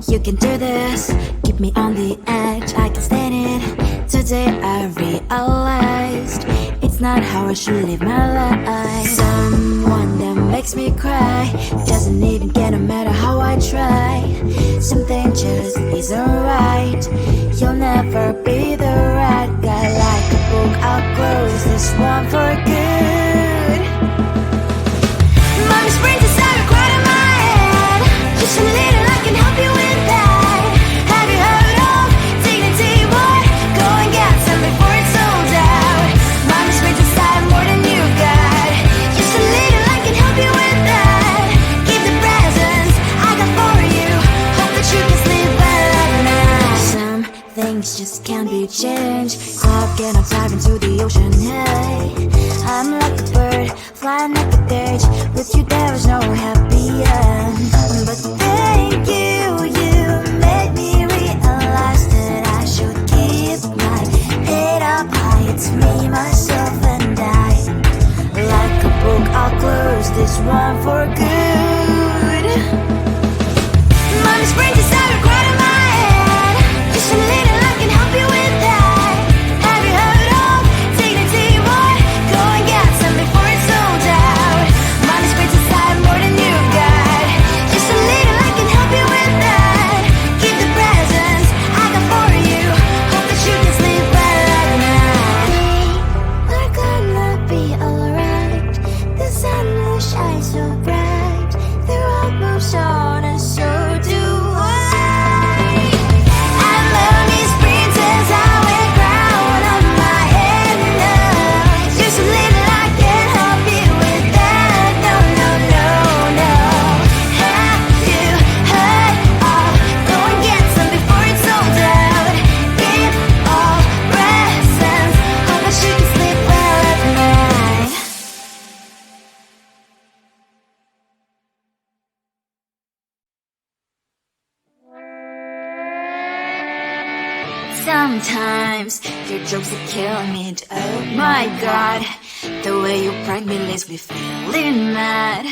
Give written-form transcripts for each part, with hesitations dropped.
You can do this, keep me on the edge, I can stand it. Today I realized it's not how I should live my life. Someone that makes me cry doesn't even get no matter how I try. Something just isn't right. You'll never be the right guy. Like a book, I'll close this one for good. Mommy's brains inside are quite in my head. Just a little, I can help you with that. Have you heard of dignity, boy? Go and get some before it's sold out. Mommy's brains inside more than you got. Just a little, I can help you with that. Give the presents I got for you. Hope that you can sleep well at night. Some things just can't be changed. Cloud cannot dive into the ocean. Hey, I'm like a bird flying like a cage. With you there is no happy end. But thank you, you made me realize that I should keep my head up high. It's me, myself and I. Like a book, I'll close this one for good. Mommy's brains inside are quite in my head. Just a little, I can help you with that. Have you heard of dignity, boy? Go and get some before it's sold out. Mommy's brains inside more than you got. Just a little, I can help you with that. Keep the presents I got for you. Hope that you can sleep well at night. We're gonna be alright. The sun will shine so bright. The road moves on and so do I. And lonely sprinters, I wear crown on my head now. Just a little, I can help you with that. No, no, no, no. Have you heard of? Go and get some before it's sold out. Give all presents. Hope that you can sleep well at night. Sometimes your jokes that kill me. Oh my god, the way you prank me leaves me feeling mad.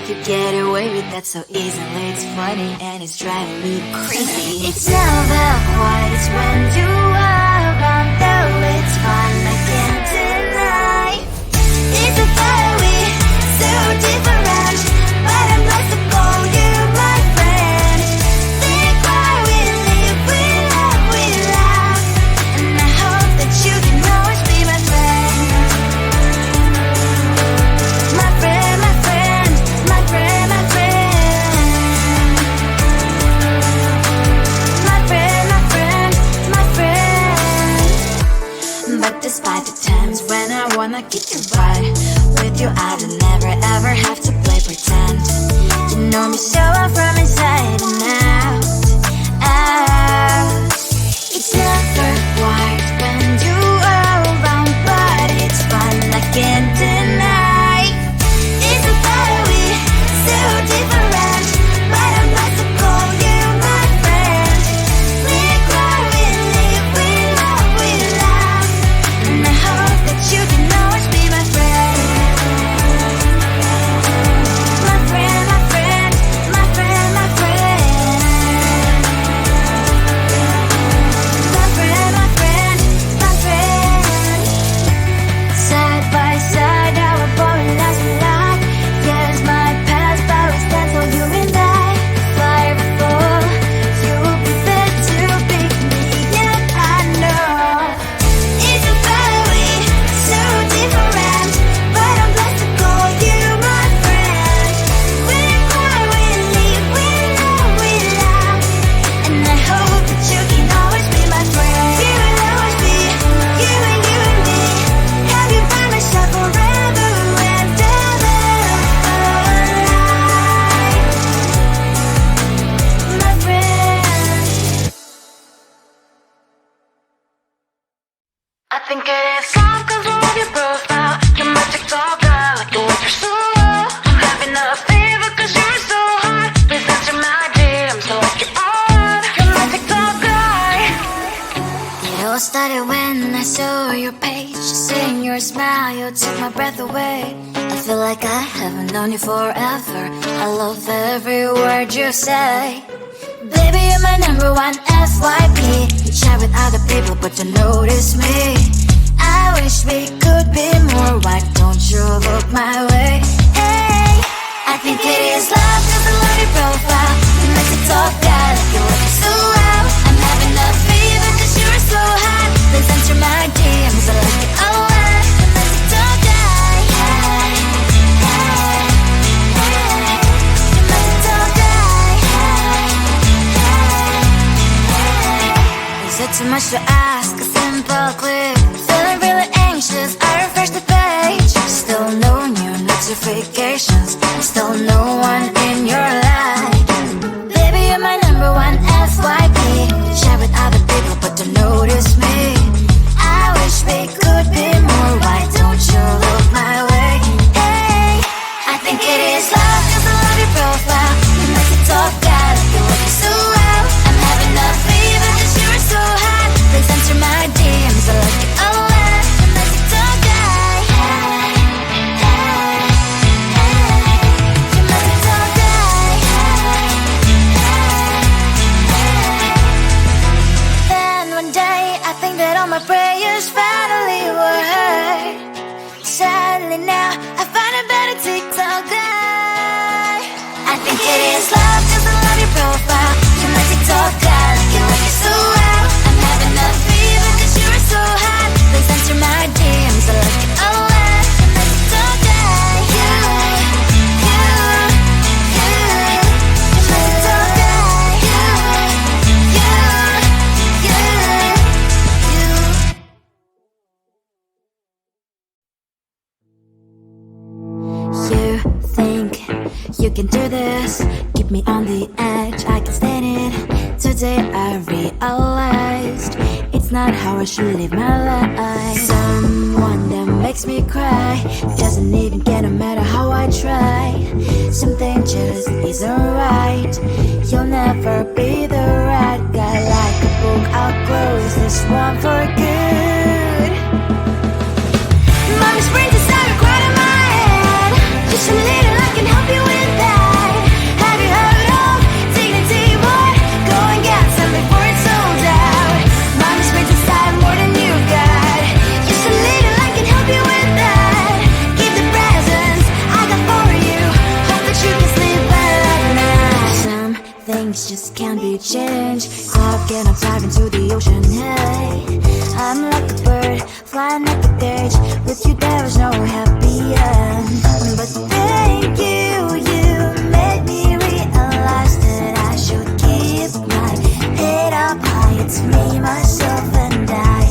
You get away with that so easily. It's funny and it's driving me crazy. It's never quite as when you are around, though it's fun, I can't deny. It's a very so different, but I'm blessed to call you my friend. Think why we live, we love, we laugh, and I hope that you can always be my friend. My friend, my friend, my friend, my friend. My friend, my friend, my friend. But despite the times when I wanna kick your butt, with you I don't never ever have to play pretend. You know me so well from inside and out, out. It's never quite when you are around, but it's fun, I can't deny. It's a very so different, but I'm blessed to call you my friend. We cry, we live, we love, we laugh, and I hope that you can always be my friend. My friend, my friend, my friend, my friend. My friend, my friend, my friend. Side by side, our body lasts a lot. Years might pass, but we stand for you and I. Fly before you'll be there to pick me up, I know. It's a very so different, but I'm blessed to call you my friend. We cry, we live, we love, we laugh, and I hope that you can always be my friend. You will always be you and me. Have you by my side forever and ever. My friend. I think it is soft 'cause of your profile. You're my TikTok guy, like the way you're so low. I'm having a fever 'cause you're so hot. Please answer my DM so I can on. You're my TikTok guy. It all started when I saw your page. Seeing your smile, you took my breath away. I feel like I haven't known you forever. I love every word you say. Baby, you're my number one FYP. Chat with other people, but don't notice me. I wish we could be more. Why don't you look my way? Hey, I think it is love, cause I love your profile. You make it talk guy like you look so well. I'm having a fever cause you're so hot. Please answer my DMs, I like it a lot. You make it talk guy. Hey, hey, hey. You make it talk guy. Hey, hey, hey. Is it too much to ask? A simple click. Feeling really anxious, I refresh the page. Still no new notifications. Still no one in your life. Baby, you're my number one FYP. Chat with other people, but don't notice me. I wish we could be more. Why don't you look my way? Hey, I think it is love, cause I love your profile. You make it talk guy like you look so well. I'm having a fever cause you're so hot. Please answer my DMs, I like it a lot. You make it talk guy. Hey, hey, hey. You make it talk guy. Hey, hey, hey. Then one day I think that all my prayers finally were heard. Sadly now I find a better TikTok guy. I think it is love cause I love your profile. You my TikTok guy like you look so well. I'm having a fever cause you're so hot. Please answer my DMs, I like it a lot. You my TikTok guy. You my TikTok guy. You think you can do this, keep me on the edge, I can stand it. Today I realized it's not how I should live my life. Someone that makes me cry doesn't even care no matter how I try. Something just isn't right. You'll never be the right guy. Like a book, I'll close this one for good. Mommy's brains inside are quite in my head. Just a little, I can help you with that. Have you heard of dignity, boy? Go and get some before it's sold out. Mommy's brains inside more than you got. Just a little, I can help you with that. Give the presents I got for you. Hope that you can sleep well at night. Some things just can't be changed. Cloud cannot dive into the ocean. Hey, I'm like a bird flying at the cage. With you there was no happy end. But thank you, you made me realize that I should keep my head up high. It's me, myself and I.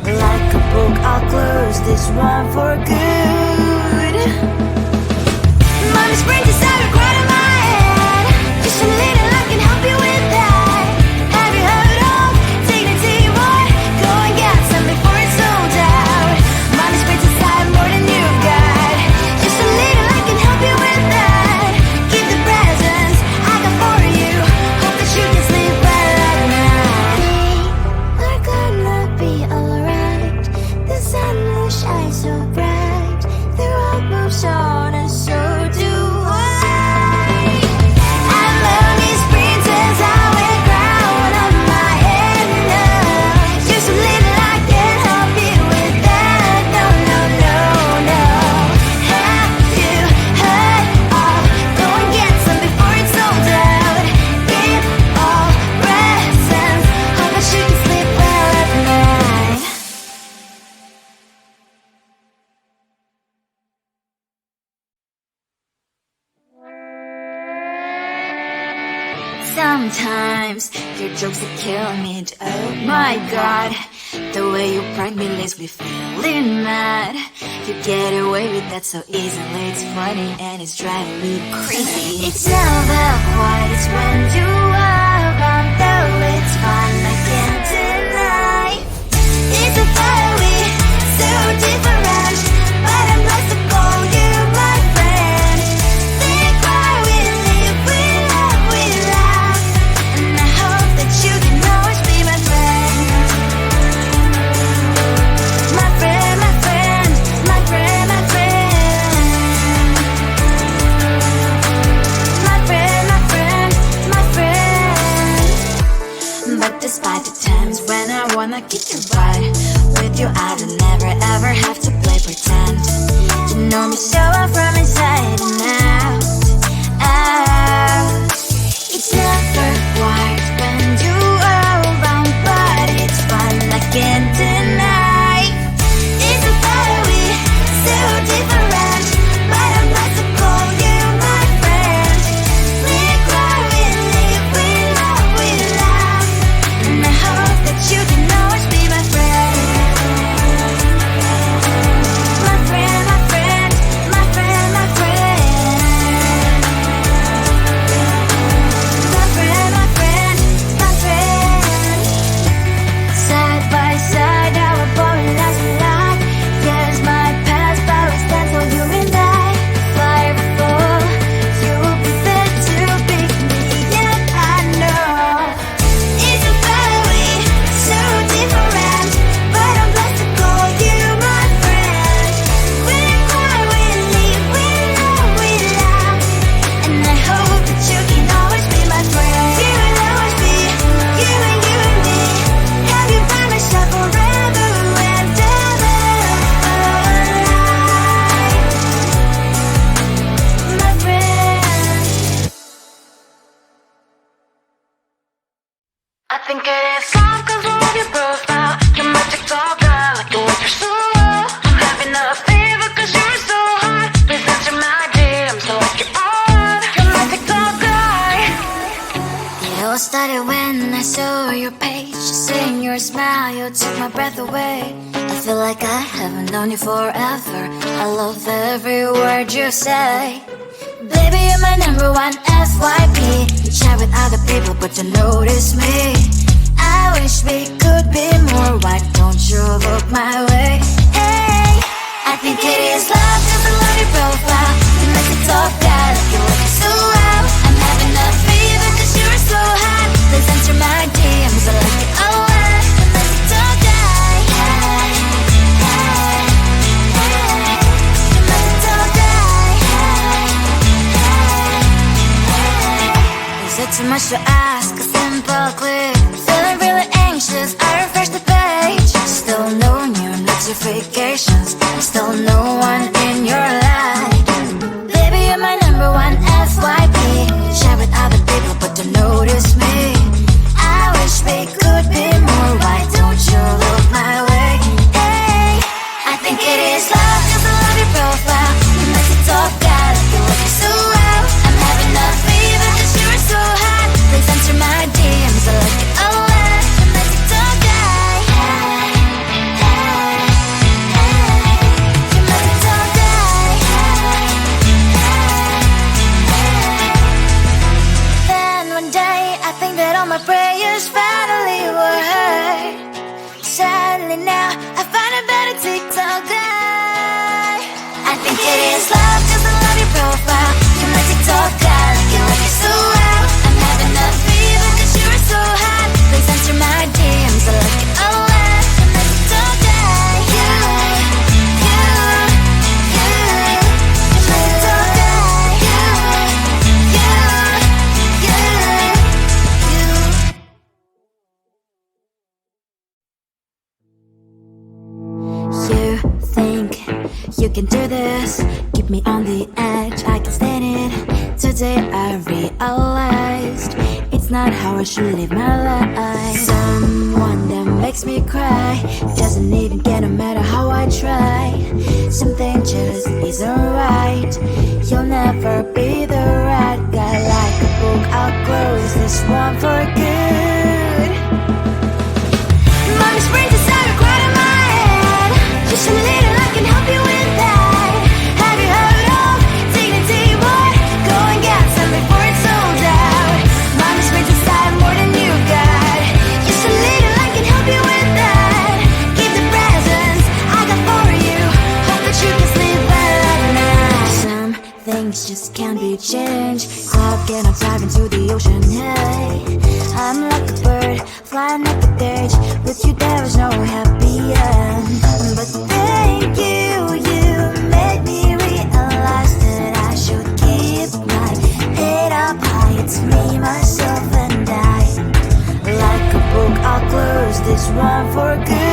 Like a book, I'll close this one for good. Mommy's brains inside are quite in my head. Just a little, I can help you with that. Have you heard of dignity, boy? Go and get some before it's sold out. Mommy's brains inside more than you got. Just a little, I can help you with that. Give the presents I got for you. Hope that you can sleep well at night. We're gonna be alright. The sun will shine so bright. The road moves on and so do I. I'm lonely princess, I wear crown on my head now. Just a little, I can help you with that. No, no, no, no. Have you heard of? Go and get some before it's sold out. Give all presents. Hope that you can sleep well at night. Sometimes your jokes that kill me. Oh my god, the way you prank me leaves me feeling mad. You get away with that so easily. It's funny and it's driving me crazy. It's never quiet, it's when you are around. Though it's fun, I can't deny. It's a fiery, so different, but I'm blessed to call you my friend. Think why we live, we love, we laugh, and I hope that you can always be my friend. My friend, my friend, my friend, my friend. My friend, my friend, my friend. I'ma get you right. With you I don't never ever have to play pretend. You know me so well from inside and out, out. It's never quiet when you are around, but it's fun, I can't deny. It's a better we, so different, but I'm not to call you my friend. We cry, we live, we love, we laugh, and I hope that you can always be my friend. My friend, my friend, my friend, my friend. My friend, my friend, my friend. Side by side, our body lasts a lot. Yes, my past always stands for you and I. Fire full, you'll be there to pick me, yet I know it's a better way, so different, but I'm blessed to call you my friend. We cry, we live, we love, we laugh, and I hope that you can always be my friend. You will always be, you and me. Have you by my side forever and ever, my friend. I think it is soft 'cause I love your profile. You're my TikTok guy, like the way you're so low. I'm having a fever 'cause you're so hot. Please answer my DMs, so like you're on. You're my TikTok guy. It all started when I saw your page. Seeing your smile, you took my breath away. I feel like I haven't known you forever. I love every word you say. Baby, you're my number one FYP. You chat with other people, but you notice me. I wish we could be more. Why don't you look my way? Hey, I think it is love 'cause I love your profile. You make me talk guy, like you look so well. I'm having a fever 'cause you're so hot. Please answer my DMs, I like it a lot. You make me talk guy, hey, hey, hey. You make me talk guy, hey, hey, hey. Is it too much to ask? A simple click. Feeling really anxious, I refresh the page. Still no new notifications, still no one in your life. Baby, you're my number one FYP. Share with other people, but don't notice me. I wish we could be more. Why don't you look my way? Hey, I think it is love 'cause I love your profile. You make me talk guy, like you look so well. I'm having a fever 'cause you're so hot. Please answer my DMs, I like it a lot. You make me talk guy, hey, hey, hey. You make me talk guy, hey, hey, hey. Then one day I think that all my prayers finally were heard. Sadly now I find a better TikTok guy. I think it is love 'cause I love your profile. You're my TikTok guy, like you look so well. I'm having a fever 'cause you're so hot. Please answer my DMs, I like it a lot. You're my TikTok guy, you, you, you. You're my TikTok guy, you, you, you, you. You think you can do this, keep me on the edge, I can stand it. Today I realized it's not how I should live my life. Someone that makes me cry doesn't even care no matter how I try. Something just isn't right. You'll never be the right guy. Like a book, I'll close this one for good. Mommy springs inside, right in my head. Just a little, I can help you with that. Have you heard of dignity, boy? Go and get some before it's sold out. Mommy springs inside more than you got. Just a little, I can help you with that. Keep the presents I got for you. Hope that you can sleep well at night. Some things just can't be changed. Cloud cannot dive into the ocean, hey. I'm like a bird, flying at the cage. With you there is no happy end. But thank you, you made me realize that I should keep my head up high. It's me, myself and I. Like a book, I'll close this run for a good